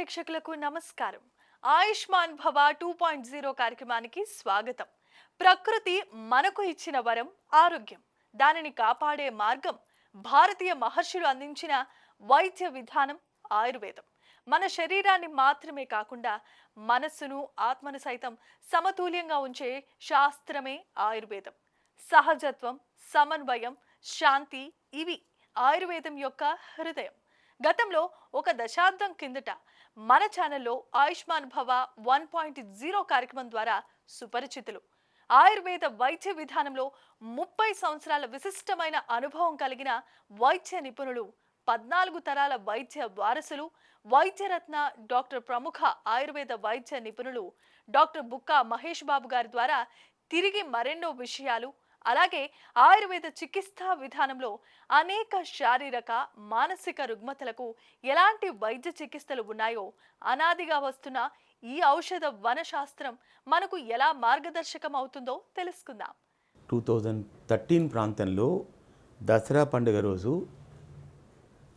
ప్రేక్షకులకు నమస్కారం. ఆయుష్మాన్ భవ 2.0 కార్యక్రమానికి స్వాగతం. ప్రకృతి మనకు ఇచ్చిన వరం ఆరోగ్యం. దానిని కాపాడే మార్గం భారతీయ మహర్షులు అందించిన వైద్య విధానం ఆయుర్వేదం. మన శరీరాన్ని మాత్రమే కాకుండా మనస్సును, ఆత్మను సైతం సమతుల్యంగా ఉంచే శాస్త్రమే ఆయుర్వేదం. సహజత్వం, సమన్వయం, శాంతి ఇవి ఆయుర్వేదం యొక్క హృదయం. గతంలో ఒక దశాబ్దం కిందట మన ఛానల్లో ఆయుష్మాన్ భవ 1.0 కార్యక్రమం ద్వారా సుపరిచితులు. ఆయుర్వేద వైద్య విధానంలో 30 సంవత్సరాల విశిష్టమైన అనుభవం కలిగిన వైద్య నిపుణులు, 14 తరాల వైద్య వారసులు, వైద్యరత్న డాక్టర్ ప్రముఖ ఆయుర్వేద వైద్య నిపుణులు డాక్టర్ బుక్కా మహేష్ బాబు గారి ద్వారా తిరిగి మరెన్నో విషయాలు, అలాగే ఆయుర్వేద చికిత్సా విధానంలో అనేక శారీరక, మానసిక రుగ్మతలకు ఎలాంటి వైద్య చికిత్సలు ఉన్నాయో, అనాదిగా వస్తున్న ఈ ఔషధ వనశాస్త్రం మనకు ఎలా మార్గదర్శకం అవుతుందో తెలుసుకుందాం. 2013 ప్రాంతంలో దసరా పండుగ రోజు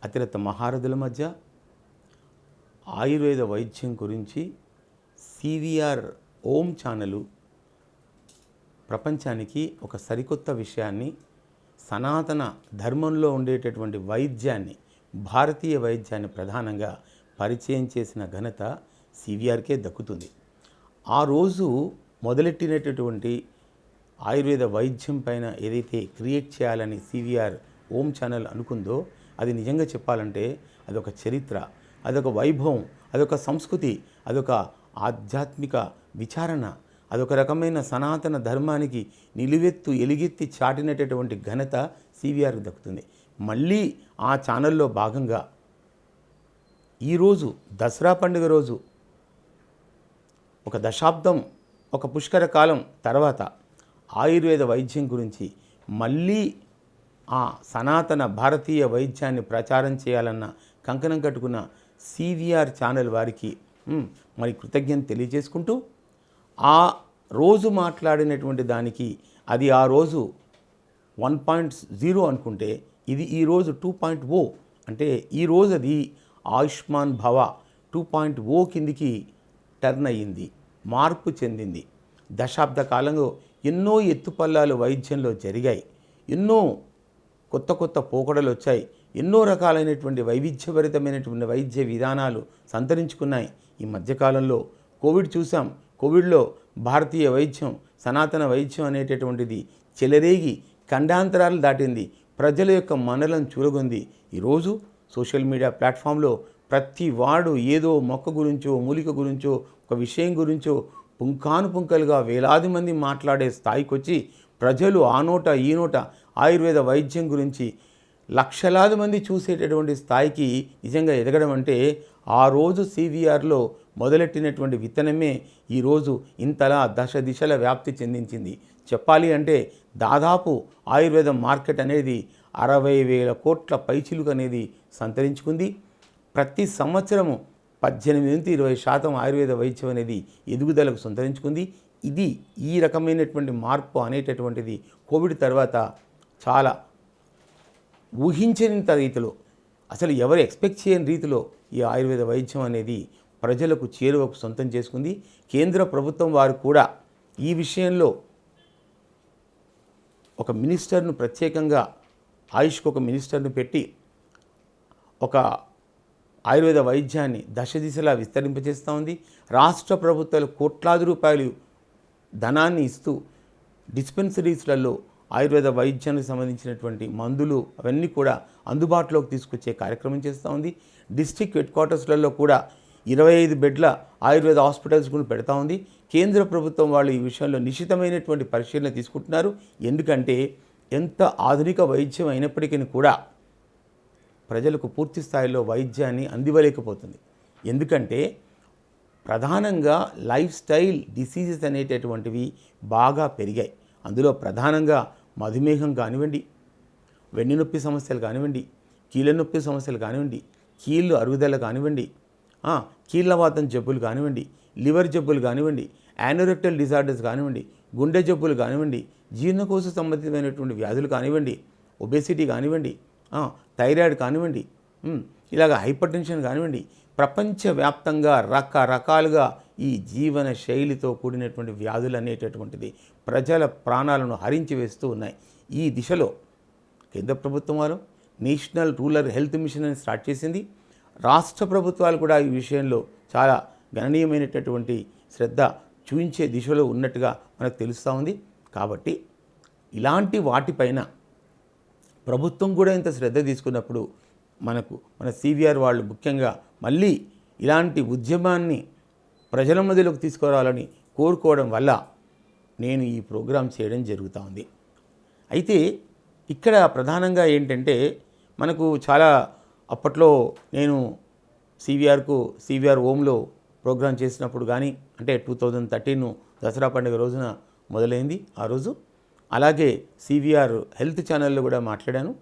అతిరథ మహారథుల మధ్య ఆయుర్వేద వైద్యం గురించి సివిఆర్ ఓం ఛానలు ప్రపంచానికి ఒక సరికొత్త విషయాన్ని, సనాతన ధర్మంలో ఉండేటటువంటి వైద్యాన్ని, భారతీయ వైద్యాన్ని ప్రధానంగా పరిచయం చేసిన ఘనత సివిఆర్కే దక్కుతుంది. ఆ రోజు మొదలెట్టినటువంటి ఆయుర్వేద వైద్యం పైన ఏదైతే క్రియేట్ చేయాలని సివిఆర్ ఓం ఛానల్ అనుకుందో, అది నిజంగా చెప్పాలంటే అదొక చరిత్ర, అదొక వైభవం, అదొక సంస్కృతి, అదొక ఆధ్యాత్మిక విచారణ, అదొక రకమైన సనాతన ధర్మానికి నిలువెత్తు ఎలుగెత్తి చాటినటువంటి ఘనత సివిఆర్కి దక్కుతుంది. మళ్ళీ ఆ ఛానల్లో భాగంగా ఈరోజు దసరా పండుగ రోజు ఒక దశాబ్దం, ఒక పుష్కర కాలం తర్వాత ఆయుర్వేద వైద్యం గురించి మళ్ళీ ఆ సనాతన భారతీయ వైద్యాన్ని ప్రచారం చేయాలన్న కంకణం కట్టుకున్న సివిఆర్ ఛానల్ వారికి మరి కృతజ్ఞత తెలియజేసుకుంటూ, ఆ రోజు మాట్లాడినటువంటి దానికి అది ఆ రోజు 1.0 అనుకుంటే ఇది ఈరోజు 2.0, అంటే ఈరోజు అది ఆయుష్మాన్ భవ 2.0 కిందికి టర్న్ అయ్యింది, మార్పు చెందింది. దశాబ్ద కాలంలో ఎన్నో ఎత్తుపల్లాలు వైద్యంలో జరిగాయి, ఎన్నో కొత్త కొత్త పోకడలు వచ్చాయి, ఎన్నో రకాలైనటువంటి వైవిధ్యభరితమైనటువంటి వైద్య విధానాలు సంతరించుకున్నాయి. ఈ మధ్యకాలంలో కోవిడ్ చూసాం. కోవిడ్లో భారతీయ వైద్యం, సనాతన వైద్యం అనేటటువంటిది చెలరేగి ఖండాంతరాలు దాటింది, ప్రజల యొక్క మనలను చూరగొంది. ఈరోజు సోషల్ మీడియా ప్లాట్ఫామ్లో ప్రతి వాడు ఏదో మొక్క గురించో, మూలిక గురించో, ఒక విషయం గురించో పుంకానుపుంకలుగా వేలాది మంది మాట్లాడే స్థాయికి వచ్చి ప్రజలు ఆ నోట ఈ నోట ఆయుర్వేద వైద్యం గురించి లక్షలాది మంది చూసేటటువంటి స్థాయికి నిజంగా ఎదగడం అంటే ఆ రోజు సివిఆర్లో మొదలెట్టినటువంటి విత్తనమే ఈరోజు ఇంతలా దశ దిశల వ్యాప్తి చెందించింది. చెప్పాలి అంటే దాదాపు ఆయుర్వేద మార్కెట్ అనేది 60,000 కోట్ల పైచిలుకు అనేది సంతరించుకుంది. ప్రతి సంవత్సరము 18-20% ఆయుర్వేద వైద్యం అనేది ఎదుగుదలకు సంతరించుకుంది. ఇది ఈ రకమైనటువంటి మార్పు అనేటటువంటిది కోవిడ్ తర్వాత చాలా ఊహించనంత రీతిలో, అసలు ఎవరు ఎక్స్పెక్ట్ చేయని రీతిలో ఈ ఆయుర్వేద వైద్యం అనేది ప్రజలకు చేరువకు సొంతం చేసుకుంది. కేంద్ర ప్రభుత్వం వారు కూడా ఈ విషయంలో ఒక మినిస్టర్ను ప్రత్యేకంగా, ఆయుష్కు ఒక మినిస్టర్ను పెట్టి ఒక ఆయుర్వేద వైద్యాన్ని దశ దిశలా విస్తరింపజేస్తూ ఉంది. రాష్ట్ర ప్రభుత్వాలు కోట్లాది రూపాయలు ధనాన్ని ఇస్తూ డిస్పెన్సరీస్లలో ఆయుర్వేద వైద్యానికి సంబంధించినటువంటి మందులు అవన్నీ కూడా అందుబాటులోకి తీసుకొచ్చే కార్యక్రమం చేస్తూ ఉంది. డిస్ట్రిక్ట్ హెడ్ క్వార్టర్స్లలో కూడా 25 బెడ్ల ఆయుర్వేద హాస్పిటల్స్ కూడా పెడతా ఉంది. కేంద్ర ప్రభుత్వం వాళ్ళు ఈ విషయంలో నిశ్చితమైనటువంటి పరిశీలన తీసుకుంటున్నారు. ఎందుకంటే ఎంత ఆధునిక వైద్యం అయినప్పటికీ కూడా ప్రజలకు పూర్తి స్థాయిలో వైద్యాన్ని అందివ్వలేకపోతుంది. ఎందుకంటే ప్రధానంగా లైఫ్ స్టైల్ డిసీజెస్ అనేటటువంటివి బాగా పెరిగాయి. అందులో ప్రధానంగా మధుమేహం కానివ్వండి, వెన్నునొప్పి సమస్యలు కానివ్వండి, కీళ్ళ నొప్పి సమస్యలు కానివ్వండి, కీళ్ళు అరుగుదల కానివ్వండి, కీళ్ళవాతం జబ్బులు కానివ్వండి, లివర్ జబ్బులు కానివ్వండి, యానోరెక్టల్ డిజార్డర్స్ కానివ్వండి, గుండె జబ్బులు కానివ్వండి, జీర్ణకోశ సంబంధితమైనటువంటి వ్యాధులు కానివ్వండి, ఒబేసిటీ కానివ్వండి, థైరాయిడ్ కానివ్వండి, ఇలాగ హైపర్ టెన్షన్ కానివ్వండి, ప్రపంచవ్యాప్తంగా రకరకాలుగా ఈ జీవన శైలితో కూడినటువంటి వ్యాధులు అనేటటువంటిది ప్రజల ప్రాణాలను హరించి వేస్తూ ఉన్నాయి. ఈ దిశలో కేంద్ర ప్రభుత్వం వారు నేషనల్ రూరల్ హెల్త్ మిషన్ అని స్టార్ట్ చేసింది. రాష్ట్ర ప్రభుత్వాలు కూడా ఈ విషయంలో చాలా గణనీయమైనటువంటి శ్రద్ధ చూపించే దిశలో ఉన్నట్టుగా మనకు తెలుస్తూ ఉంది. కాబట్టి ఇలాంటి వాటిపైన ప్రభుత్వం కూడా ఇంత శ్రద్ధ తీసుకున్నప్పుడు మన సివిఆర్ వాళ్ళు ముఖ్యంగా మళ్ళీ ఇలాంటి ఉద్యమాన్ని ప్రజల మధ్యలోకి తీసుకురావాలని కోరుకోవడం వల్ల నేను ఈ ప్రోగ్రాం చేయడం జరుగుతూ ఉంది. అయితే ఇక్కడ ప్రధానంగా ఏంటంటే మనకు చాలా అప్పట్లో నేను సివిఆర్ హోమ్లో ప్రోగ్రాం చేసినప్పుడు కానీ అంటే 2013 దసరా పండుగ రోజున మొదలైంది ఆ రోజు. అలాగే సివిఆర్ హెల్త్ ఛానల్లో కూడా మాట్లాడాను.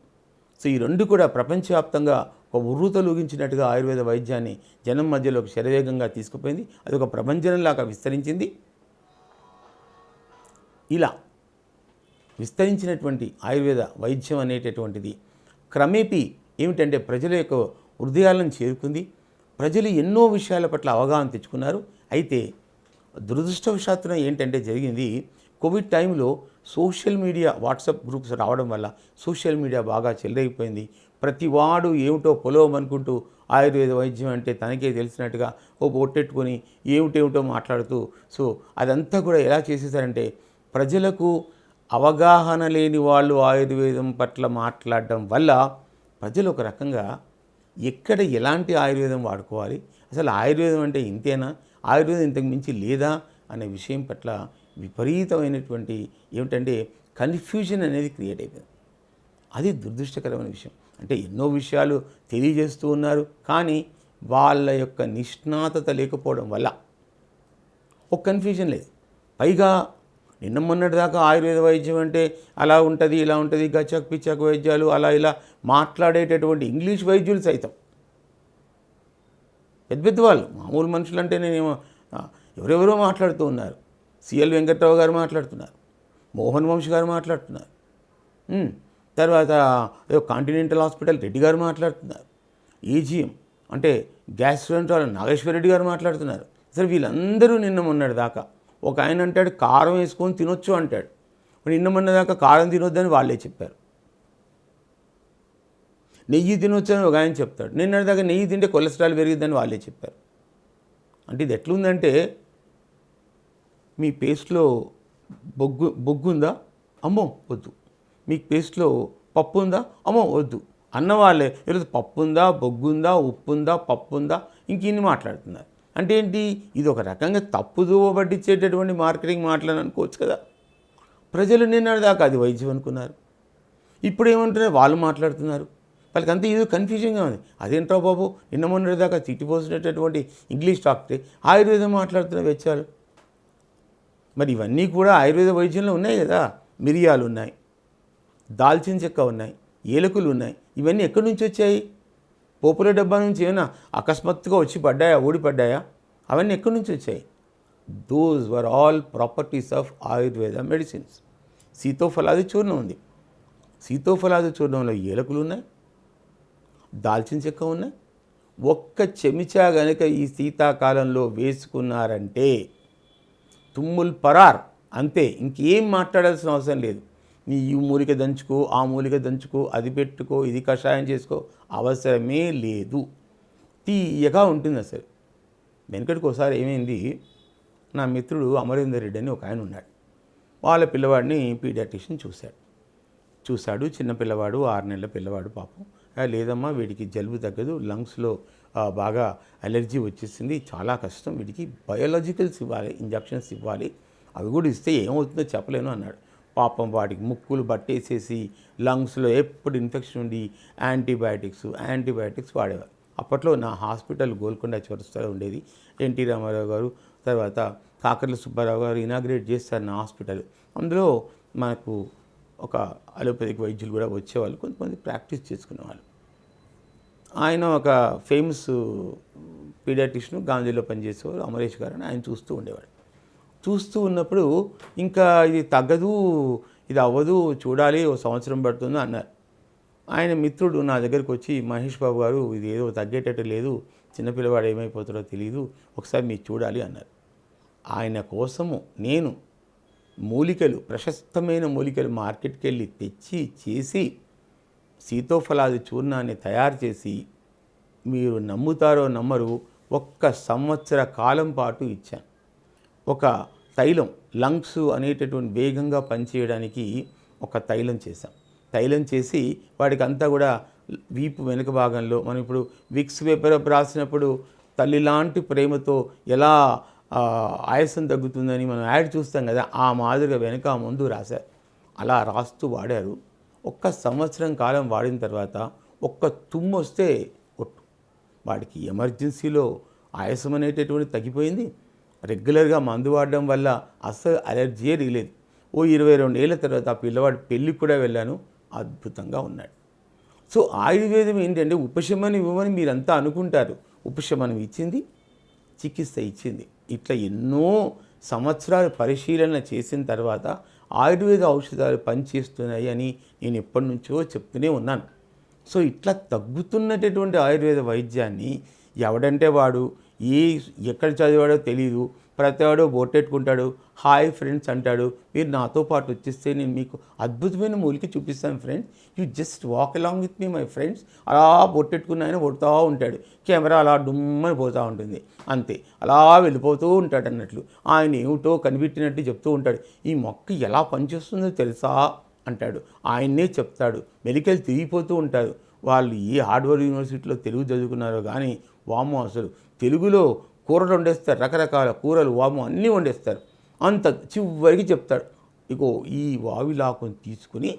సో ఈ రెండు కూడా ప్రపంచవ్యాప్తంగా ఒక ఉర్రూతలూగించినట్టుగా ఆయుర్వేద వైద్యాన్ని జనం మధ్యలోకి శరవేగంగా తీసుకుపోయింది. అది ఒక ప్రభంజనంలాగా విస్తరించింది. ఇలా విస్తరించినటువంటి ఆయుర్వేద వైద్యం అనేటటువంటిది క్రమేపీ ఏమిటంటే ప్రజల యొక్క హృదయాలను చేరుకుంది. ప్రజలు ఎన్నో విషయాల పట్ల అవగాహన తెచ్చుకున్నారు. అయితే దురదృష్టవశాత్తున ఏంటంటే జరిగింది, కోవిడ్ టైంలో సోషల్ మీడియా వాట్సాప్ గ్రూప్స్ రావడం వల్ల సోషల్ మీడియా బాగా చెలరైపోయింది. ప్రతి వాడు ఏమిటో పొలవమనుకుంటూ ఆయుర్వేద వైద్యం అంటే తనకే తెలిసినట్టుగా ఒట్టెట్టుకొని ఏమిటేమిటో మాట్లాడుతూ సో అదంతా కూడా ఎలా చేసేసారంటే ప్రజలకు అవగాహన లేని వాళ్ళు ఆయుర్వేదం పట్ల మాట్లాడడం వల్ల ప్రజలు ఒక రకంగా ఎక్కడ ఎలాంటి ఆయుర్వేదం వాడుకోవాలి, అసలు ఆయుర్వేదం అంటే ఇంతేనా, ఆయుర్వేదం ఇంతకు మించి లేదా అనే విషయం పట్ల విపరీతమైనటువంటి ఏమిటంటే కన్ఫ్యూజన్ అనేది క్రియేట్ అయిపోయింది. అది దురదృష్టకరమైన విషయం. అంటే ఎన్నో విషయాలు తెలియజేస్తూ ఉన్నారు, కానీ వాళ్ళ యొక్క నిష్ణాతత లేకపోవడం వల్ల ఒక కన్ఫ్యూజన్ లేదు. పైగా నిన్న మొన్నటి దాకా ఆయుర్వేద వైద్యం అంటే అలా ఉంటుంది ఇలా ఉంటుంది గచ్చక్ పిచ్చక్ వైద్యాలు అలా ఇలా మాట్లాడేటటువంటి ఇంగ్లీష్ వైద్యులు సైతం పెద్ద పెద్ద వాళ్ళు మామూలు మనుషులు అంటే నేనేమో ఎవరెవరో మాట్లాడుతూ ఉన్నారు. సిఎల్ వెంకట్రావు గారు మాట్లాడుతున్నారు, మోహన్ వంశీ గారు మాట్లాడుతున్నారు, తర్వాత కాంటినెంటల్ హాస్పిటల్ రెడ్డి గారు మాట్లాడుతున్నారు, ఏజిఎం అంటే గ్యాస్ట్రోఎంట్రాలజీ నాగేశ్వర రెడ్డి గారు మాట్లాడుతున్నారు. అసలు వీళ్ళందరూ నిన్న మొన్నటి దాకా ఒక ఆయన అంటాడు కారం వేసుకొని తినొచ్చు అంటాడు, నిన్న మొన్న దాకా కారం తినొద్దని వాళ్ళే చెప్పారు. నెయ్యి తినొచ్చు అని ఒక ఆయన చెప్తాడు, నిన్నటి దాకా నెయ్యి తింటే కొలెస్ట్రాల్ పెరిగిద్దని వాళ్ళే చెప్పారు. అంటే ఇది ఎట్లుందంటే మీ పేస్ట్లో బొగ్గు ఉందా, అమ్మో వద్దు, మీకు పేస్ట్లో పప్పు ఉందా, అమ్మో వద్దు అన్నవాళ్ళే ఈరోజు పప్పు ఉందా, బొగ్గు ఉందా, ఉప్పు ఉందా, పప్పు ఉందా ఇంకిన్ని మాట్లాడుతున్నారు. అంటే ఏంటి, ఇది ఒక రకంగా తప్పుదోవ పట్టించేటటువంటి మార్కెటింగ్ మాటలని అనుకోవచ్చు కదా. ప్రజలు నిన్నటి దాకా అది వైద్యం అనుకున్నారు, ఇప్పుడు ఏమంటున్నారు వాళ్ళు మాట్లాడుతున్నారు. వాళ్ళకంతా ఏదో కన్ఫ్యూజన్గా ఉంది. అదేంట్రా బాబు నిన్న మొన్నటి దాకా తిట్టిపోసినటువంటి ఇంగ్లీష్ డాక్టర్ ఆయుర్వేదం మాట్లాడుతున్న వెచ్చాలు. మరి ఇవన్నీ కూడా ఆయుర్వేద వైద్యంలో ఉన్నాయి కదా. మిరియాలు ఉన్నాయి, దాల్చిన చెక్క ఉన్నాయి, ఏలకులు ఉన్నాయి. ఇవన్నీ ఎక్కడి నుంచి వచ్చాయి? పోపుల డబ్బా నుంచి ఏమైనా అకస్మాత్తుగా వచ్చి పడ్డాయా, ఊడిపడ్డాయా? అవన్నీ ఎక్కడి నుంచి వచ్చాయి? Those were all properties of Ayurveda medicines. Sitopaladi churnam ఉంది, సీతోఫలాది చూర్ణంలో ఏలకులు ఉన్నాయి, దాల్చిన చెక్క ఉన్నాయి. ఒక్క చెంచా గనుక ఈ శీతాకాలంలో వేసుకున్నారంటే తుమ్ముల్ పరార్, అంతే, ఇంకేం మాట్లాడాల్సిన అవసరం లేదు. నీ ఈ మూలిక దంచుకో, ఆ మూలిక దంచుకో, అది పెట్టుకో, ఇది కషాయం చేసుకో, అవసరమే లేదు. తీయగా ఉంటుంది అసలు. వెనకటికి ఒకసారి ఏమైంది, నా మిత్రుడు అమరేందర్ రెడ్డి అని ఒక ఆయన ఉన్నాడు. వాళ్ళ పిల్లవాడిని పీడియాట్రిషియన్ చూశాడు. చిన్న పిల్లవాడు, 6 నెలల పిల్లవాడు పాపం. లేదమ్మా వీడికి జలుబు తగ్గదు, లంగ్స్లో బాగా అలర్జీ వచ్చేసింది, చాలా కష్టం, వీడికి బయోలాజికల్స్ ఇవ్వాలి, ఇంజక్షన్స్ ఇవ్వాలి, అవి కూడా ఇస్తే ఏమవుతుందో చెప్పలేను అన్నాడు. పాపం వాడికి ముక్కులు బట్టేసేసి లంగ్స్లో ఎప్పుడు ఇన్ఫెక్షన్ ఉండి యాంటీబయాటిక్స్ వాడేవారు. అప్పట్లో నా హాస్పిటల్ గోల్కొండ చౌరస్తాలో ఉండేది. ఎన్టీ రామారావు గారు తర్వాత కాకర్ల సుబ్బారావు గారు ఇనాగ్రేట్ చేస్తారు నా హాస్పిటల్. అందులో మనకు ఒక అలోపతిక్ వైద్యులు కూడా వచ్చేవాళ్ళు, కొంతమంది ప్రాక్టీస్ చేసుకునేవాళ్ళు. ఆయన ఒక ఫేమస్ పీడియాట్రిషియన్ గాంధీలో పనిచేసేవారు, అమరేష్ గారు అని ఆయన చూస్తూ ఉండేవాడు. చూస్తూ ఉన్నప్పుడు ఇంకా ఇది తగ్గదు, ఇది అవ్వదు, చూడాలి, 1 సంవత్సరం పడుతుంది అన్నారు. ఆయన మిత్రుడు నా దగ్గరికి వచ్చి, మహేష్ బాబు గారు ఇది ఏదో తగ్గేటట్టు లేదు, చిన్నపిల్లవాడు ఏమైపోతాడో తెలియదు, ఒకసారి మీరు చూడాలి అన్నారు. ఆయన కోసము నేను మూలికలు, ప్రశస్తమైన మూలికలు మార్కెట్కి వెళ్ళి తెచ్చి చేసి సీతోఫలాది చూర్ణాన్ని తయారు చేసి, మీరు నమ్ముతారో నమ్మరు, 1 సంవత్సర కాలం పాటు ఇచ్చాను. ఒక తైలం, లంగ్స్ అనేటటువంటి వేగంగా పనిచేయడానికి ఒక తైలం చేశాం. తైలం చేసి వాడికి అంతా కూడా వీపు వెనుక భాగంలో, మనం ఇప్పుడు విక్స్ పేపర్ రాసినప్పుడు తల్లి లాంటి ప్రేమతో ఎలా ఆయాసం తగ్గుతుందని మనం యాడ్ చూస్తాం కదా, ఆ మాదిరిగా వెనక ముందు రాశారు. అలా రాస్తూ వాడారు. 1 సంవత్సరం కాలం వాడిన తర్వాత ఒక్క తుమ్ము వస్తే ఒట్టు, వాడికి ఎమర్జెన్సీలో ఆయాసం అనేటటువంటి తగ్గిపోయింది. రెగ్యులర్గా మందు వాడడం వల్ల అసలు అలర్జీయే లేదు. ఓ 22 ఏళ్ళ తర్వాత ఆ పిల్లవాడి పెళ్ళికి కూడా వెళ్ళాను, అద్భుతంగా ఉన్నాడు. సో ఆయుర్వేదం ఏంటంటే ఉపశమనం ఇవ్వమని మీరంతా అనుకుంటారు, ఉపశమనం ఇచ్చింది, చికిత్స ఇచ్చింది. ఇట్లా ఎన్నో సంవత్సరాలు పరిశీలన చేసిన తర్వాత ఆయుర్వేద ఔషధాలు పనిచేస్తున్నాయి అని నేను ఎప్పటి నుంచో చెప్తూనే ఉన్నాను. సో ఇట్లా తగ్గుతున్నటువంటి ఆయుర్వేద వైద్యాన్ని ఎవడంటే వాడు ఎక్కడ చదివాడో తెలియదు, ప్రతివాడు బొట్టెట్టుకుంటాడు, హాయ్ ఫ్రెండ్స్ అంటాడు. మీరు నాతో పాటు వచ్చేస్తే నేను మీకు అద్భుతమైన మూలిక చూపిస్తాను friends, you just walk along with me my friends. అలా బొట్టెట్టుకున్న ఆయన కొడుతూ ఉంటాడు, కెమెరా అలా డుమ్మని పోతూ ఉంటుంది, అంతే అలా వెళ్ళిపోతూ ఉంటాడు అన్నట్లు. ఆయన ఏమిటో కనిపెట్టినట్టు చెప్తూ ఉంటాడు. ఈ మొక్క ఎలా పనిచేస్తుందో తెలుసా అంటాడు, ఆయన్నే చెప్తాడు. మెడికల్ తిరిగిపోతూ ఉంటారు. వాళ్ళు ఏ హార్డ్వేర్ యూనివర్సిటీలో తెలుగు చదువుకున్నారో కానీ వాము అసలు తెలుగులో కూరలు వండేస్తారు, రకరకాల కూరలు వాము అన్నీ వండేస్తారు. అంత చివరికి చెప్తాడు, ఇగో ఈ వావిలాకుని తీసుకుని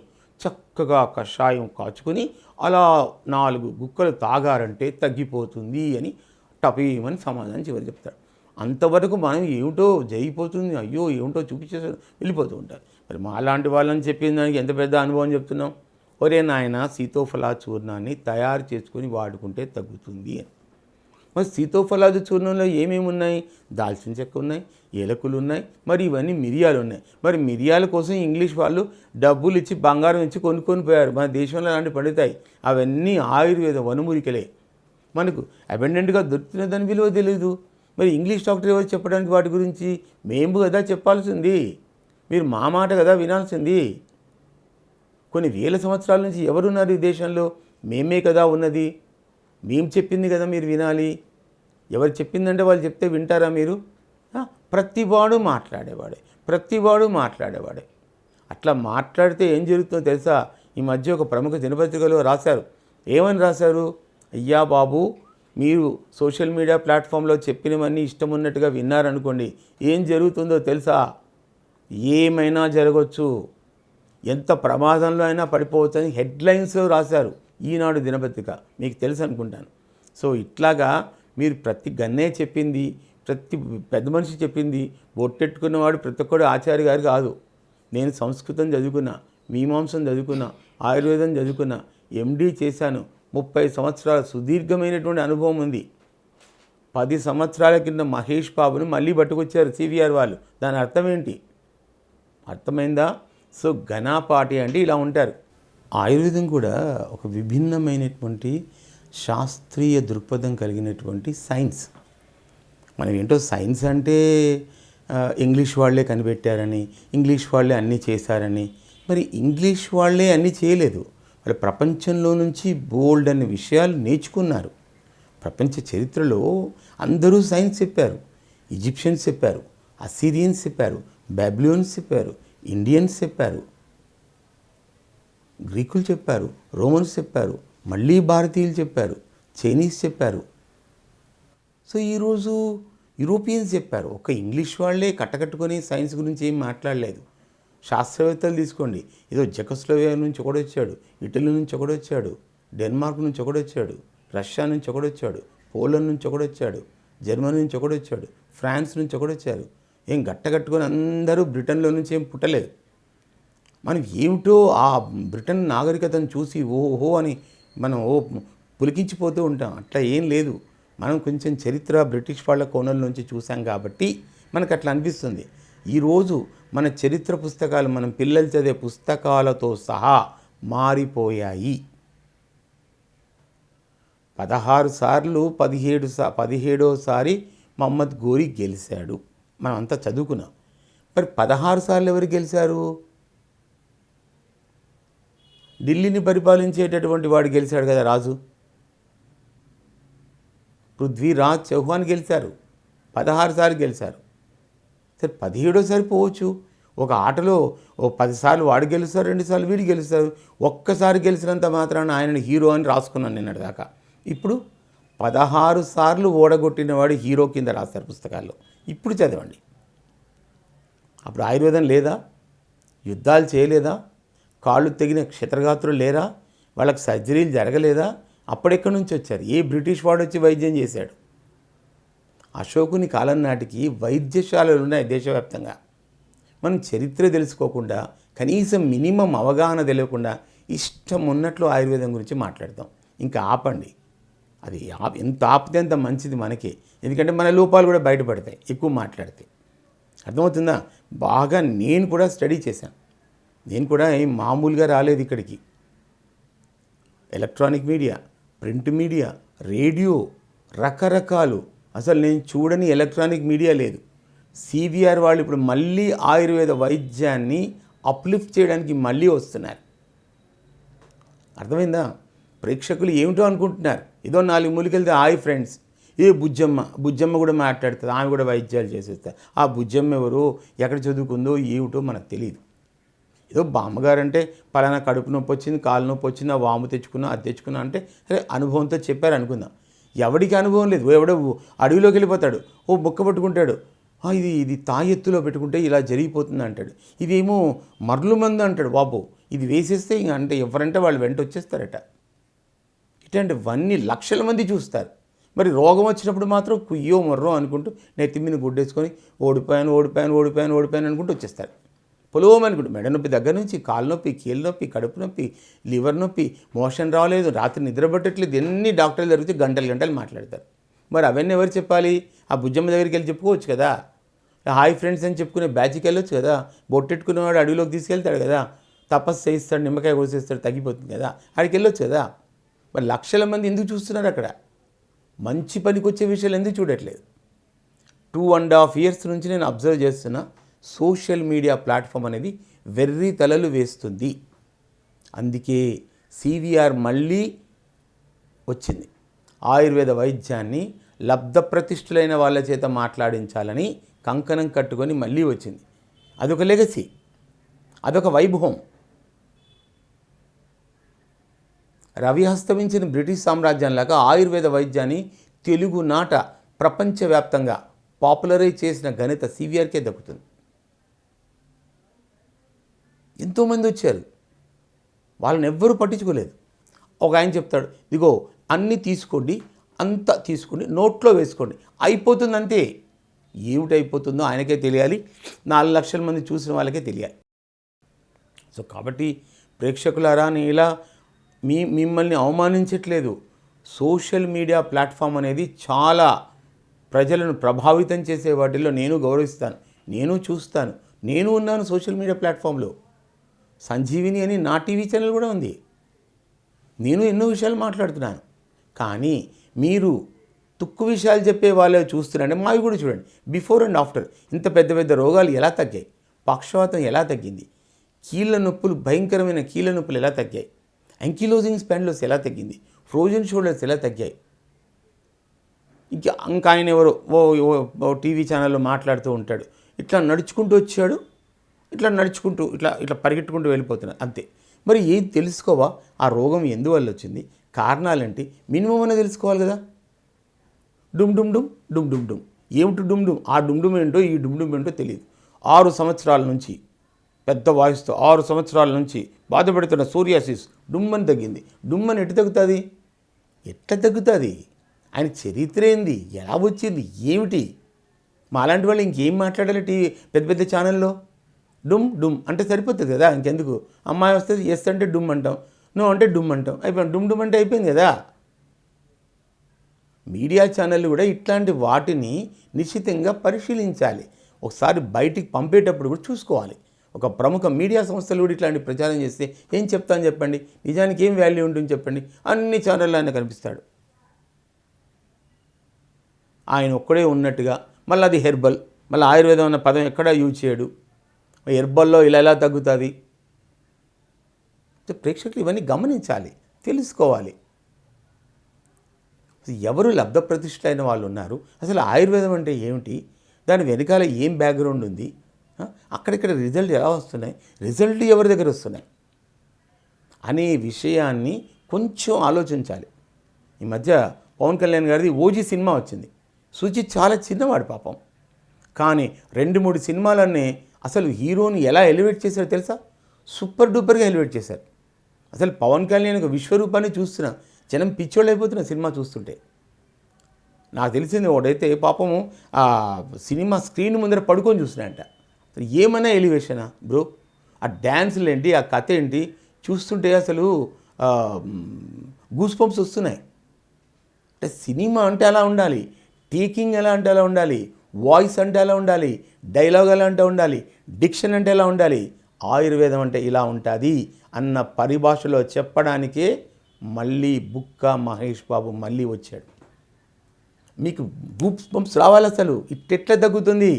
చక్కగా కషాయం కాచుకొని అలా 4 గుక్కలు తాగారంటే తగ్గిపోతుంది అని టపీమని సమాధానం చివరి చెప్తాడు. అంతవరకు మనం ఏమిటో జరిగిపోతుంది, అయ్యో ఏమిటో చూపించేసాడు, వెళ్ళిపోతూ ఉంటారు. మరి మా లాంటి వాళ్ళని చెప్పిన దానికి ఎంత పెద్ద అనుభవం చెప్తున్నాం. ఒరే నాయన, సీతోఫలా చూర్ణాన్ని తయారు చేసుకొని వాడుకుంటే తగ్గుతుంది అని. మరి సీతోఫలాది చూర్ణంలో ఏమేమి ఉన్నాయి? దాల్చిన చెక్క ఉన్నాయి, ఏలకులు ఉన్నాయి, మరి ఇవన్నీ మిరియాలు ఉన్నాయి. మరి మిరియాల కోసం ఇంగ్లీష్ వాళ్ళు డబ్బులు ఇచ్చి బంగారం ఇచ్చి కొనుక్కొని పోయారు. మన దేశంలో అలాంటి పండుతాయి. అవన్నీ ఆయుర్వేద వనమూలికలే. మనకు అబెండెంట్గా దొరుకుతున్న దాని విలువ తెలియదు. మరి ఇంగ్లీష్ డాక్టర్ ఎవరు చెప్పడానికి వాటి గురించి? మేము కదా చెప్పాల్సింది, మీరు మా మాట కదా వినాల్సింది. కొన్ని వేల సంవత్సరాల నుంచి ఎవరున్నారు ఈ దేశంలో? మేమే కదా ఉన్నది, మేము చెప్పింది కదా మీరు వినాలి. ఎవరు చెప్పిందంటే వాళ్ళు చెప్తే వింటారా మీరు? ప్రతివాడు మాట్లాడేవాడే. అట్లా మాట్లాడితే ఏం జరుగుతుందో తెలుసా? ఈ మధ్య ఒక ప్రముఖ దినపత్రికలో రాశారు. ఏమని రాశారు? అయ్యా బాబు, మీరు సోషల్ మీడియా ప్లాట్ఫామ్లో చెప్పినవన్నీ ఇష్టం ఉన్నట్టుగా విన్నారనుకోండి, ఏం జరుగుతుందో తెలుసా? ఏమైనా జరగవచ్చు, ఎంత ప్రమాదంలో అయినా పడిపోవచ్చు అని హెడ్లైన్స్లో రాశారు ఈనాడు దినపత్రిక. మీకు తెలుసు అనుకుంటాను. సో ఇట్లాగా మీరు ప్రతి గన్నే చెప్పింది, ప్రతి పెద్ద మనిషి చెప్పింది, బొట్టెట్టుకున్నవాడు ప్రతి ఒక్కడు ఆచార్య గారు కాదు. నేను సంస్కృతం చదువుకున్నా, మీమాంసం చదువుకున్నా, ఆయుర్వేదం చదువుకున్నా, ఎండీ చేశాను. 30 సంవత్సరాల సుదీర్ఘమైనటువంటి అనుభవం ఉంది. 10 సంవత్సరాల కింద మహేష్ బాబుని మళ్ళీ పట్టుకొచ్చారు సివిఆర్ వాళ్ళు. దాని అర్థం ఏంటి? అర్థమైందా? సో ఘనాపాటి అంటే ఇలా ఉంటారు. ఆయుర్వేదం కూడా ఒక విభిన్నమైనటువంటి శాస్త్రీయ దృక్పథం కలిగినటువంటి సైన్స్. మనం ఏంటో సైన్స్ అంటే ఇంగ్లీష్ వాళ్ళే కనిపెట్టారని, ఇంగ్లీష్ వాళ్ళే అన్నీ చేశారని. మరి ఇంగ్లీష్ వాళ్ళే అన్నీ చేయలేదు, మరి ప్రపంచంలో నుంచి బోల్డ్ అనే విషయాలు నేర్చుకున్నారు. ప్రపంచ చరిత్రలో అందరూ సైన్స్ చెప్పారు. ఈజిప్షియన్స్ చెప్పారు, అసీరియన్స్ చెప్పారు, బాబిలోన్స్ చెప్పారు, ఇండియన్స్ చెప్పారు, గ్రీకులు చెప్పారు, రోమన్స్ చెప్పారు, మళ్ళీ భారతీయులు చెప్పారు, చైనీస్ చెప్పారు. సో ఈరోజు యూరోపియన్స్ చెప్పారు. ఒక ఇంగ్లీష్ వాళ్ళే కట్టకట్టుకొని సైన్స్ గురించి ఏం మాట్లాడలేదు. శాస్త్రవేత్తలు తీసుకోండి, ఏదో జెకోస్లోవేకియా నుంచి ఒకడు వచ్చాడు, ఇటలీ నుంచి ఒకడు వచ్చాడు, డెన్మార్క్ నుంచి ఒకడు వచ్చాడు, రష్యా నుంచి ఒకడు వచ్చాడు, పోలాండ్ నుంచి ఒకడు వచ్చాడు, జర్మనీ నుంచి ఒకడు వచ్చాడు, ఫ్రాన్స్ నుంచి ఒకడు వచ్చారు. ఏం గట్టకట్టుకొని అందరూ బ్రిటన్లో నుంచి ఏం పుట్టలేదు. మనం ఏమిటో ఆ బ్రిటన్ నాగరికతను చూసి ఓహో అని మనం పులికించిపోతూ ఉంటాం. అట్లా ఏం లేదు. మనం కొంచెం చరిత్ర బ్రిటిష్ వాళ్ళ కోణం నుంచి చూసాం కాబట్టి మనకు అట్లా అనిపిస్తుంది. ఈరోజు మన చరిత్ర పుస్తకాలు, మనం పిల్లలు చదివే పుస్తకాలతో సహా మారిపోయాయి. 16 సార్లు 17వ సారి మహమ్మద్ ఘోరీ గెలిచాడు. మనం అంతా చదువుకున్నాం. మరి 16 సార్లు ఎవరు గెలిచారు? ఢిల్లీని పరిపాలించేటటువంటి వాడు గెలిచాడు కదా, రాజు. పృథ్వీరాజ్ చౌహాన్ గెలిచారు, 16 సార్లు గెలిచారు. సరే 17వ సారి పోవచ్చు. ఒక ఆటలో 10 సార్లు వాడు గెలుస్తారు, 2 సార్లు వీడు గెలుస్తారు. ఒక్కసారి గెలిచినంత మాత్రాన ఆయనను హీరో అని రాసుకున్నాను నిన్నటి దాకా. ఇప్పుడు 16 సార్లు ఓడగొట్టిన వాడు హీరో కింద రాస్తారు పుస్తకాల్లో. ఇప్పుడు చదవండి. అప్పుడు ఆయుర్వేదం లేదా? యుద్ధాలు చేయలేదా? కాళ్ళు తెగిన క్షత్రగాత్రులు లేరా? వాళ్ళకి సర్జరీలు జరగలేదా? అప్పుడెక్కడి నుంచి వచ్చారు? ఏ బ్రిటిష్ వాడు వచ్చి వైద్యం చేశాడు? అశోకుని కాలం నాటికి వైద్యశాలలు ఉన్నాయి దేశవ్యాప్తంగా. మనం చరిత్ర తెలుసుకోకుండా, కనీసం మినిమం అవగాహన తెలియకుండా ఇష్టం ఉన్నట్లు ఆయుర్వేదం గురించి మాట్లాడతాం. ఇంకా ఆపండి. అది ఎంత ఆపితే అంత మంచిది మనకి. ఎందుకంటే మన లోపాలు కూడా బయటపడతాయి ఎక్కువ మాట్లాడితే. అర్థమవుతుందా? బాగా నేను కూడా స్టడీ చేశాను. నేను కూడా ఏం మామూలుగా రాలేదు ఇక్కడికి. Electronic media, print media, radio, రకరకాలు. అసలు నేను చూడని ఎలక్ట్రానిక్ మీడియా లేదు. సివిఆర్ వాళ్ళు ఇప్పుడు మళ్ళీ ఆయుర్వేద వైద్యాన్ని అప్లిఫ్ట్ చేయడానికి మళ్ళీ వస్తున్నారు. అర్థమైందా? ప్రేక్షకులు ఏమిటో అనుకుంటున్నారు. ఏదో 4 మూలికెళ్తే హాయ్ ఫ్రెండ్స్, ఏ బుజ్జమ్మ కూడా మాట్లాడుతుంది, ఆమె కూడా వైద్యాలు చేసేస్తారు. ఆ బుజ్జమ్మ ఎవరో, ఎక్కడ చదువుకుందో, ఏమిటో మనకు తెలియదు. ఏదో బామ్మగారు అంటే పలానా కడుపు నొప్పి వచ్చింది, కాలు నొప్పి వచ్చింది, ఆ వాము తెచ్చుకున్నా, అది తెచ్చుకున్నా అంటే సరే అనుభవంతో చెప్పారు అనుకుందాం. ఎవడికి అనుభవం లేదు. ఎవడో అడవిలోకి వెళ్ళిపోతాడు, ఓ బొక్క పట్టుకుంటాడు, ఇది తాయెత్తులో పెట్టుకుంటే ఇలా జరిగిపోతుంది అంటాడు. ఇదేమో మర్లు మందు అంటాడు. బాబు ఇది వేసేస్తే ఇంక అంటే ఎవరంటే వాళ్ళు వెంట వచ్చేస్తారట. ఇట్లాంటివన్నీ లక్షల మంది చూస్తారు. మరి రోగం వచ్చినప్పుడు మాత్రం కుయ్యో మర్రో అనుకుంటూ నెత్తి మీద గుడ్డేసుకొని ఓడిపోయాను అనుకుంటూ వచ్చేస్తారు. పొలవమనుకుంటూ మెడ నొప్పి దగ్గర నుంచి కాలు నొప్పి, కీళ్ళ నొప్పి, కడుపు నొప్పి, లివర్ నొప్పి, మోషన్ రాలేదు, రాత్రి నిద్ర పట్టట్లేదు, ఎన్ని డాక్టర్లు జరిగితే గంటలు మాట్లాడతారు. మరి అవన్నీ ఎవరు చెప్పాలి? ఆ బుజ్జమ్మ దగ్గరికి వెళ్ళి చెప్పుకోవచ్చు కదా. హాయ్ ఫ్రెండ్స్ అని చెప్పుకునే బ్యాచ్కి వెళ్ళొచ్చు కదా. బొట్టెట్టుకునేవాడు అడవిలోకి తీసుకెళ్తాడు కదా, తపస్సు చేయిస్తాడు, నిమ్మకాయ కోసేస్తాడు, తగ్గిపోతుంది కదా, ఆడికి వెళ్ళొచ్చు కదా. మరి లక్షల మంది ఎందుకు చూస్తున్నారు అక్కడ? మంచి పనికి వచ్చే విషయాలు ఎందుకు చూడట్లేదు? 2.5 years నుంచి నేను అబ్జర్వ్ చేస్తున్నా, సోషల్ మీడియా ప్లాట్ఫామ్ అనేది వెర్రి తలలు వేస్తుంది. అందుకే సివిఆర్ మళ్ళీ వచ్చింది. ఆయుర్వేద వైద్యాన్ని లబ్ధప్రతిష్ఠులైన వాళ్ళ చేత మాట్లాడించాలని కంకణం కట్టుకొని మళ్ళీ వచ్చింది. అదొక లెగసీ, అదొక వైభవం. రవి హస్తమించిన బ్రిటిష్ సామ్రాజ్యంలాగా ఆయుర్వేద వైద్యాన్ని తెలుగు నాట ప్రపంచవ్యాప్తంగా పాపులరైజ్ చేసిన ఘనత సివిఆర్కే దక్కుతుంది. ఎంతోమంది వచ్చారు, వాళ్ళని ఎవ్వరూ పట్టించుకోలేదు. ఒక ఆయన చెప్తాడు, ఇదిగో అన్నీ తీసుకోండి, అంతా తీసుకోండి, నోట్లో వేసుకోండి, అయిపోతుంది అంతే. ఏమిటి అయిపోతుందో ఆయనకే తెలియాలి, 4 లక్షల మంది చూసిన వాళ్ళకే తెలియాలి. సో కాబట్టి ప్రేక్షకులారా, నేను ఇలా మిమ్మల్ని అవమానించట్లేదు. సోషల్ మీడియా ప్లాట్ఫామ్ అనేది చాలా ప్రజలను ప్రభావితం చేసే వాటిల్లో నేను గౌరవిస్తాను, నేను చూస్తాను, నేను ఉన్నాను సోషల్ మీడియా ప్లాట్ఫామ్లో. సంజీవిని అని నా టీవీ ఛానల్ కూడా ఉంది. నేను ఎన్నో విషయాలు మాట్లాడుతున్నాను. కానీ మీరు తుక్కు విషయాలు చెప్పే వాళ్ళే చూస్తున్నారంటే మావి కూడా చూడండి. బిఫోర్ అండ్ ఆఫ్టర్ ఇంత పెద్ద పెద్ద రోగాలు ఎలా తగ్గాయి, పక్షవాతం ఎలా తగ్గింది, కీళ్ళ నొప్పులు, భయంకరమైన కీళ్ళ నొప్పులు ఎలా తగ్గాయి, యాంకిలోజింగ్ స్పాండిలోసిస్ ఎలా తగ్గింది, ఫ్రోజన్ షోల్డర్స్ ఎలా తగ్గాయి. ఇంకా ఆయన ఎవరో ఓ టీవీ ఛానల్లో మాట్లాడుతూ ఉంటాడు, ఇట్లా నడుచుకుంటూ వచ్చాడు, ఇట్లా పరిగెట్టుకుంటూ వెళ్ళిపోతున్నాడు అంతే. మరి ఏది తెలుసుకోవా? ఆ రోగం ఎందువల్ల వచ్చింది, కారణాలేంటి, మినిమం అనేది తెలుసుకోవాలి కదా. డుమ్ డుమ్ డుమ్ డుమ్ డుమ్ డుమ్ ఏమిటి డుమ్ డుమ్? ఆ డుమ్ డుమ్ ఏంటో ఈ డుమ్ డుమ్ ఏంటో తెలియదు. 6 సంవత్సరాల నుంచి పెద్ద వాయిస్తో 6 సంవత్సరాల నుంచి బాధపడుతున్న సోరియాసిస్ డుమ్మని తగ్గింది. డుమ్మని ఎట్లా తగ్గుతుంది? ఆయన చరిత్ర ఏంది, ఎలా వచ్చింది, ఏమిటి? మాలాంటి వాళ్ళు ఇంకేం మాట్లాడాలి పెద్ద పెద్ద ఛానల్లో? డుమ్ డుమ్ అంటే సరిపోతుంది కదా, ఇంకెందుకు? అమ్మాయి వస్తుంది, ఎస్ అంటే డుమ్ అంటాం, నో అంటే డుమ్ అంటాం, అయిపోయింది. డుమ్ డుమ్ అంటే అయిపోయింది కదా. మీడియా ఛానళ్ళు కూడా ఇట్లాంటి వాటిని నిశ్చితంగా పరిశీలించాలి. ఒకసారి బయటికి పంపేటప్పుడు కూడా చూసుకోవాలి. ఒక ప్రముఖ మీడియా సంస్థలు కూడా ఇట్లాంటి ప్రచారం చేస్తే ఏం చెప్తాను చెప్పండి? నిజానికి ఏం వాల్యూ ఉంటుంది చెప్పండి? అన్ని ఛానళ్ళు ఆయన కనిపిస్తాడు. ఆయన ఒక్కడే ఉన్నట్టుగా, మళ్ళీ అది హెర్బల్, మళ్ళీ ఆయుర్వేదం అన్న పదం ఎక్కడా యూజ్ చేయడు. హెర్బల్లో ఇలా ఎలా తగ్గుతుంది? ప్రేక్షకులు ఇవన్నీ గమనించాలి, తెలుసుకోవాలి. ఎవరు లబ్ధ ప్రతిష్ఠులైన వాళ్ళు ఉన్నారు, అసలు ఆయుర్వేదం అంటే ఏమిటి, దాని వెనకాల ఏం బ్యాక్గ్రౌండ్ ఉంది, అక్కడిక్కడ రిజల్ట్ ఎలా వస్తున్నాయి, రిజల్ట్ ఎవరి దగ్గర వస్తున్నాయి అనే విషయాన్ని కొంచెం ఆలోచించాలి. ఈ మధ్య పవన్ కళ్యాణ్ గారిది ఓజీ సినిమా వచ్చింది. సుజిత్ చాలా చిన్నవాడు పాపం, కానీ 2-3 సినిమాలన్నీ అసలు హీరోని ఎలా ఎలివేట్ చేశారో తెలుసా? సూపర్ డూపర్గా ఎలివేట్ చేశారు. అసలు పవన్ కళ్యాణ్ యొక్క విశ్వరూపాన్ని చూస్తున్నా జనం పిచ్చోళ్ళు అయిపోతున్న సినిమా చూస్తుంటే. నాకు తెలిసింది ఒకడైతే పాపము ఆ సినిమా స్క్రీన్ ముందర పడుకొని చూస్తున్నాయంట. ఏమన్నా ఎలివేషనా బ్రో? ఆ డ్యాన్సులు ఏంటి, ఆ కథ ఏంటి చూస్తుంటే అసలు గూస్ పంప్స్ వస్తున్నాయి. అంటే సినిమా అంటే అలా ఉండాలి, టేకింగ్ ఎలా అంటే అలా ఉండాలి, వాయిస్ అంటే ఎలా ఉండాలి, డైలాగ్ ఎలా అంటే ఉండాలి, డిక్షన్ అంటే ఎలా ఉండాలి, ఆయుర్వేదం అంటే ఇలా ఉంటుంది అన్న పరిభాషలో చెప్పడానికే మళ్ళీ బుక్క మహేష్ బాబు మళ్ళీ వచ్చాడు. మీకు గూస్ బంప్స్ రావాలి. అసలు ఇట్టెట్లా తగ్గుతుంది?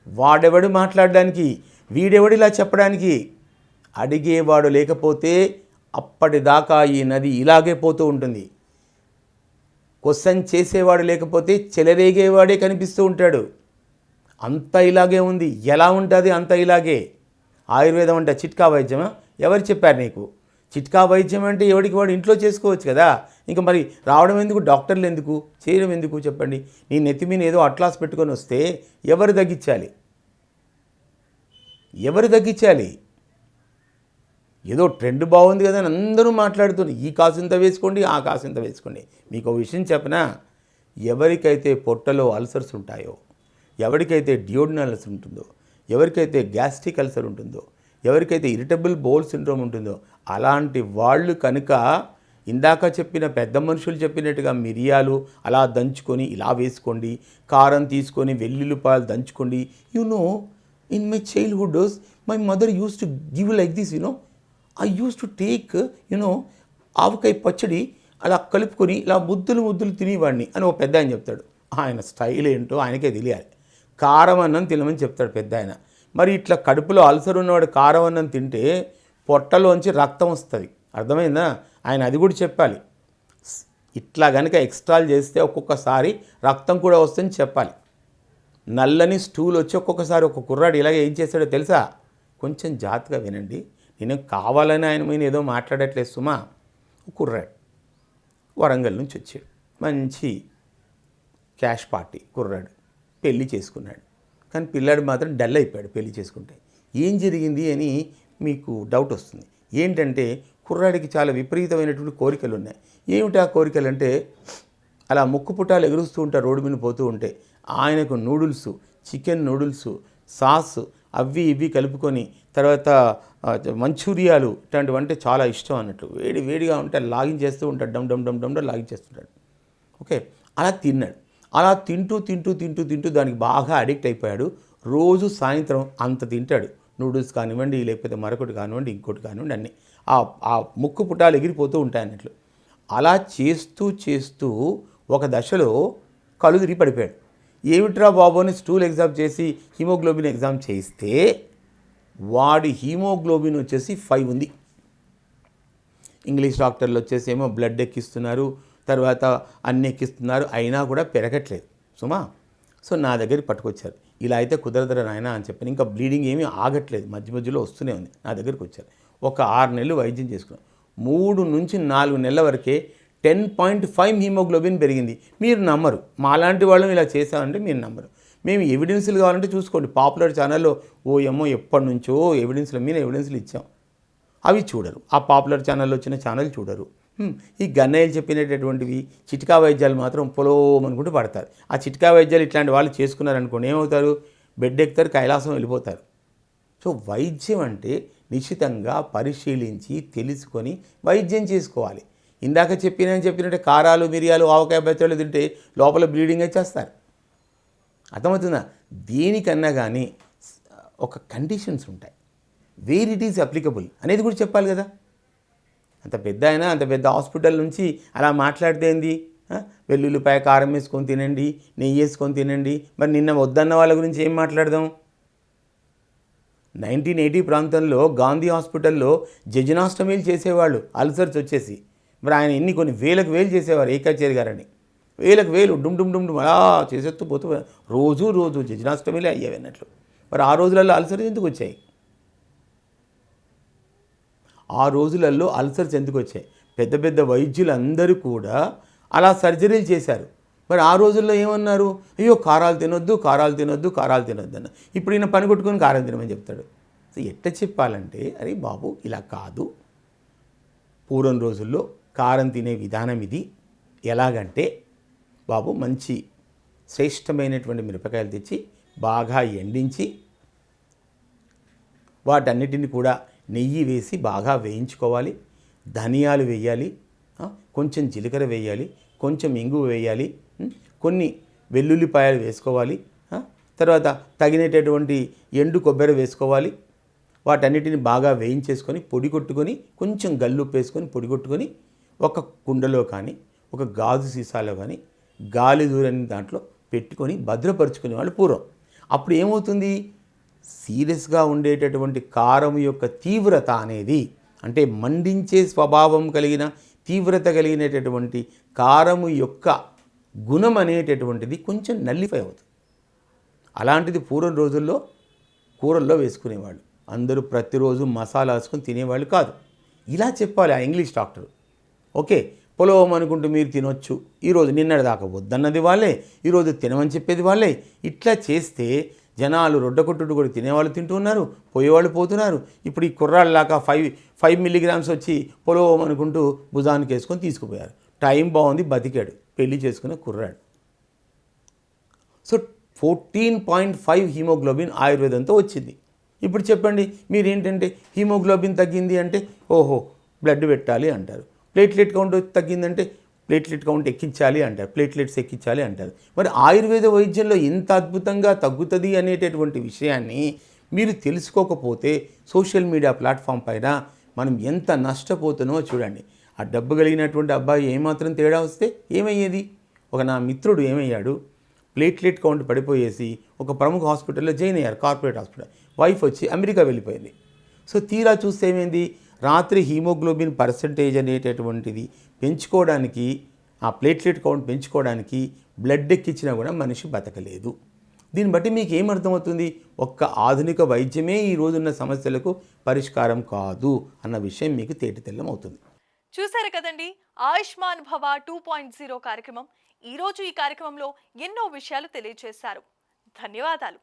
వాడెవడు మాట్లాడడానికి, వీడెవడు ఇలా చెప్పడానికి? అడిగేవాడు లేకపోతే అప్పటిదాకా ఈ నది ఇలాగే పోతూ ఉంటుంది. క్వశ్చన్ చేసేవాడు లేకపోతే చెలరేగేవాడే కనిపిస్తూ ఉంటాడు. అంత ఇలాగే ఉంది. ఎలా ఉంటుంది? అంత ఇలాగే. ఆయుర్వేదం అంటే చిట్కా వైద్యమా? ఎవరు చెప్పారు నీకు? చిట్కా వైద్యం అంటే ఎవడికి వాడు ఇంట్లో చేసుకోవచ్చు కదా. ఇంకా మరి రావడం ఎందుకు, డాక్టర్లు ఎందుకు, చేయడం ఎందుకు చెప్పండి? నీ నెత్తి మీద ఏదో అట్లాస్ పెట్టుకొని వస్తే ఎవరు తగ్గించాలి? ఎవరు తగ్గించాలి? ఏదో ట్రెండ్ బాగుంది కదా అని అందరూ మాట్లాడుతున్నారు. ఈ కాసింత వేసుకోండి, ఆ కాసింత వేసుకోండి. మీకు ఒక విషయం చెప్పనా? ఎవరికైతే పొట్టలో అల్సర్స్ ఉంటాయో, ఎవరికైతే డియోడినల్ అల్సర్ ఉంటుందో, ఎవరికైతే గ్యాస్ట్రిక్ అల్సర్ ఉంటుందో, ఎవరికైతే ఇరిటబుల్ బౌల్ సిండ్రోమ్ ఉంటుందో, అలాంటి వాళ్ళు కనుక ఇందాక చెప్పిన పెద్ద మనుషులు చెప్పినట్టుగా మిరియాలు అలా దంచుకొని ఇలా వేసుకోండి, కారం తీసుకొని వెల్లుల్లిపాయలు దంచుకోండి. In my childhood days my mother used to give like this. I used to take ఆవకాయ పచ్చడి అలా కలుపుకొని ఇలా ముద్దులు తినేవాడిని అని ఒక పెద్ద ఆయన చెప్తాడు. ఆయన స్టైల్ ఏంటో ఆయనకే తెలియాలి. కారం అన్నం తినమని చెప్తాడు పెద్ద ఆయన. మరి ఇట్లా కడుపులో అల్సర్ ఉన్నవాడు కారం అన్నం తింటే పొట్టలోంచి రక్తం వస్తుంది. అర్థమైందా? ఆయన అది కూడా చెప్పాలి. ఇట్లా కనుక ఎక్స్ట్రాలు చేస్తే ఒక్కొక్కసారి రక్తం కూడా వస్తుందని చెప్పాలి. నల్లని స్టూల్ వచ్చి ఒక్కొక్కసారి ఒక కుర్రాడు ఇలాగ ఏం చేస్తాడో తెలుసా? కొంచెం జాగ్రత్తగా వినండి. నేను కావాలని ఆయన మీద ఏదో మాట్లాడట్లేదు సుమా. కుర్రాడు వరంగల్ నుంచి వచ్చాడు, మంచి క్యాష్ పార్టీ కుర్రాడు, పెళ్ళి చేసుకున్నాడు. కానీ పిల్లాడు మాత్రం డల్ అయిపోయాడు పెళ్లి చేసుకుంటే. ఏం జరిగింది అని మీకు డౌట్ వస్తుంది. ఏంటంటే కుర్రాడికి చాలా విపరీతమైనటువంటి కోరికలు ఉన్నాయి. ఏమిటి ఆ కోరికలు అంటే, అలా ముక్కు పుట్టాలు ఎగురుస్తూ ఉంటారు రోడ్డు మీద పోతూ ఉంటే. ఆయనకు నూడిల్స్, చికెన్ నూడిల్స్, సాస్ అవి ఇవి కలుపుకొని, తర్వాత మంచూరియాలు ఇట్లాంటివి అంటే చాలా ఇష్టం అన్నట్టు. వేడిగా ఉంటే లాగించేస్తూ ఉంటాడు, డమ్ డమ్ డమ్ డమ్ లాగించేస్తుంటాడు. ఓకే, అలా తిన్నాడు. అలా తింటూ దానికి బాగా అడిక్ట్ అయిపోయాడు. రోజు సాయంత్రం అంత తింటాడు. నూడిల్స్ కానివ్వండి, లేకపోతే మరొకటి కానివ్వండి, ఇంకోటి కానివ్వండి, అన్నీ ఆ ముక్కు పుటాలు ఎగిరిపోతూ ఉంటాయి అన్నట్లు. అలా చేస్తూ ఒక దశలో కళ్ళు తిరిగి పడిపోయాడు. ఏమిట్రా బాబు అని స్టూల్ ఎగ్జామ్ చేసి హీమోగ్లోబిన్ ఎగ్జామ్ చేస్తే వాడి హీమోగ్లోబిన్ వచ్చేసి 5 ఉంది. ఇంగ్లీష్ డాక్టర్లు వచ్చేసి ఏమో బ్లడ్ ఎక్కిస్తున్నారు, తర్వాత అన్ని ఎక్కిస్తున్నారు, అయినా కూడా పెరగట్లేదు సుమా. సో నా దగ్గరికి పట్టుకొచ్చారు. ఇలా అయితే కుదరదురా నాయన అని చెప్పాను. ఇంకా బ్లీడింగ్ ఏమీ ఆగట్లేదు, మధ్యలో వస్తూనే ఉంది. నా దగ్గరికి వచ్చారు. ఒక 6 నెలలు వైద్యం చేసుకున్నాం. 3 నుంచి 4 నెలల వరకే 10.5 హీమోగ్లోబిన్ పెరిగింది. మీరు నమ్మరు. మాలాంటి వాళ్ళం ఇలా చేశామంటే మీరు నమ్మరు. మేము ఎవిడెన్స్లు కావాలంటే చూసుకోండి. పాపులర్ ఛానల్లో ఎప్పటి నుంచో ఎవిడెన్స్లు ఇచ్చాం. అవి చూడరు. ఆ పాపులర్ ఛానల్లో వచ్చిన ఛానల్ చూడరు. ఈ గన్నయ్యలు చెప్పినటువంటివి చిట్కా వైద్యాలు మాత్రం పొలోమనుకుంటూ పడతారు. ఆ చిట్కా వైద్యాలు ఇట్లాంటి వాళ్ళు చేసుకున్నారనుకోండి, ఏమవుతారు? బెడ్ ఎక్కుతారు, కైలాసం వెళ్ళిపోతారు. సో వైద్యం అంటే నిశ్చితంగా పరిశీలించి తెలుసుకొని వైద్యం చేసుకోవాలి. ఇందాక చెప్పినట్టే కారాలు, మిరియాలు, ఆవకాయ పచ్చళ్ళు తింటే లోపల బ్లీడింగ్ వచ్చేస్తారు. అర్థమవుతుందా? దేనికన్నా కానీ ఒక కండిషన్స్ ఉంటాయి. వేర్ ఇట్ ఈజ్ అప్లికబుల్ అనేది కూడా చెప్పాలి కదా. అంత పెద్ద హాస్పిటల్ నుంచి అలా మాట్లాడితే ఏంది? వెల్లుల్లిపాయ కారం వేసుకొని తినండి, నెయ్యి వేసుకొని తినండి. మరి నిన్న వద్దన్న వాళ్ళ గురించి ఏం మాట్లాడదాం? 1980 ప్రాంతంలో గాంధీ హాస్పిటల్లో జజనాష్టమీలు చేసేవాళ్ళు అల్సర్స్ వచ్చేసి. మరి ఆయన కొన్ని వేలకు వేలు చేసేవారు ఏకాచారి గారని. వేలకు వేలు డుమ్ డుమ్ డుమ్ డుమ్ అలా చేసేస్తూ పోతూ రోజు జజనాష్టమిలే అయ్యేవి అన్నట్లు. మరి ఆ రోజులలో అల్సర్స్ ఎందుకు వచ్చాయి? ఆ రోజులలో అల్సర్స్ ఎందుకు వచ్చాయి? పెద్ద పెద్ద వైద్యులందరూ కూడా అలా సర్జరీలు చేశారు. మరి ఆ రోజుల్లో ఏమన్నారు? అయ్యో కారాలు తినొద్దు అన్న. ఇప్పుడు ఈయన పని కొట్టుకొని కారం తినమని చెప్తాడు. సో ఎట్లా చెప్పాలంటే, అరే బాబు ఇలా కాదు, పూర్వం రోజుల్లో కారం తినే విధానం ఇది. ఎలాగంటే బాబు మంచి శ్రేష్టమైనటువంటి మిరపకాయలు తెచ్చి బాగా ఎండించి వాటన్నిటిని కూడా నెయ్యి వేసి బాగా వేయించుకోవాలి. ధనియాలు వేయాలి, కొంచెం జీలకర్ర వేయాలి, కొంచెం ఇంగువ వేయాలి, కొన్ని వెల్లుల్లిపాయలు వేసుకోవాలి, తర్వాత తగినటువంటి ఎండు కొబ్బరి వేసుకోవాలి. వాటన్నిటిని బాగా వేయించేసుకొని పొడి కొట్టుకొని కొంచెం గల్లుప్పు వేసుకొని పొడి కొట్టుకొని ఒక కుండలో కానీ ఒక గాజు సీసాలో కానీ గాలి దూరని దాంట్లో పెట్టుకొని భద్రపరుచుకునే వాళ్ళు పూర్వం. అప్పుడు ఏమవుతుంది? సీరియస్గా ఉండేటటువంటి కారం యొక్క తీవ్రత అనేది, అంటే మండించే స్వభావం కలిగిన తీవ్రత కలిగినటువంటి కారము యొక్క గుణం అనేటటువంటిది కొంచెం నల్లిఫై అవుతుంది. అలాంటిది పూర్వం రోజుల్లో కూరల్లో వేసుకునేవాళ్ళు. అందరూ ప్రతిరోజు మసాలా వేసుకొని తినేవాళ్ళు కాదు. ఇలా చెప్పాలి ఆ ఇంగ్లీష్ డాక్టర్. ఓకే, పొలవం అనుకుంటూ మీరు తినొచ్చు, ఈరోజు నిన్నటి దాకా వద్దన్నది వాళ్ళే, ఈరోజు తినమని చెప్పేది వాళ్ళే. ఇట్లా చేస్తే జనాలు రొడ్డకొట్టుడు కూడా తినేవాళ్ళు తింటున్నారు, పోయేవాళ్ళు పోతున్నారు. ఇప్పుడు ఈ కుర్రాళ్ళలాగా 5 మిల్లీగ్రామ్స్ వచ్చి పొలవం అనుకుంటూ భుజానికి వేసుకొని తీసుకుపోయారు. టైం బాగుంది, బతికాడు, పెళ్లి చేసుకునే కుర్రాడు. సో 14.5 హీమోగ్లోబిన్ ఆయుర్వేదంతో వచ్చింది. ఇప్పుడు చెప్పండి, మీరేంటంటే హీమోగ్లోబిన్ తగ్గింది అంటే ఓహో బ్లడ్ పెట్టాలి అంటారు, ప్లేట్లెట్ కౌంట్ తగ్గిందంటే ప్లేట్లెట్ కౌంట్ ఎక్కించాలి అంటారు, ప్లేట్లెట్స్ ఎక్కించాలి అంటారు. మరి ఆయుర్వేద వైద్యంలో ఇంత అద్భుతంగా తగ్గుతుంది అనేటటువంటి విషయాన్ని మీరు తెలుసుకోకపోతే సోషల్ మీడియా ప్లాట్ఫామ్ పైన మనం ఎంత నష్టపోతున్నామో చూడండి. ఆ డబ్బు కలిగినటువంటి అబ్బాయి ఏమాత్రం తేడా వస్తే ఏమయ్యేది? నా మిత్రుడు ఏమయ్యాడు, ప్లేట్లెట్ కౌంట్ పడిపోయేసి ఒక ప్రముఖ హాస్పిటల్లో జాయిన్ అయ్యారు, కార్పొరేట్ హాస్పిటల్. వైఫ్ వచ్చి అమెరికా వెళ్ళిపోయింది. సో తీరా చూస్తే ఏమైంది? రాత్రి హీమోగ్లోబిన్ పర్సంటేజ్ అనేటటువంటిది పెంచుకోవడానికి, ఆ ప్లేట్లెట్ కౌంట్ పెంచుకోవడానికి బ్లడ్ ఎక్కించినా కూడా మనిషి బతకలేదు. దీన్ని బట్టి మీకు ఏమర్థమవుతుంది? ఒక్క ఆధునిక వైద్యమే ఈ రోజున్న సమస్యలకు పరిష్కారం కాదు అన్న విషయం మీకు తేటతెల్లం అవుతుంది. చూసారు కదండి, ఆయుష్మాన్ భవ 2.0 కార్యక్రమం. ఈరోజు ఈ కార్యక్రమంలో ఎన్నో విషయాలు తెలియజేశారు. ధన్యవాదాలు.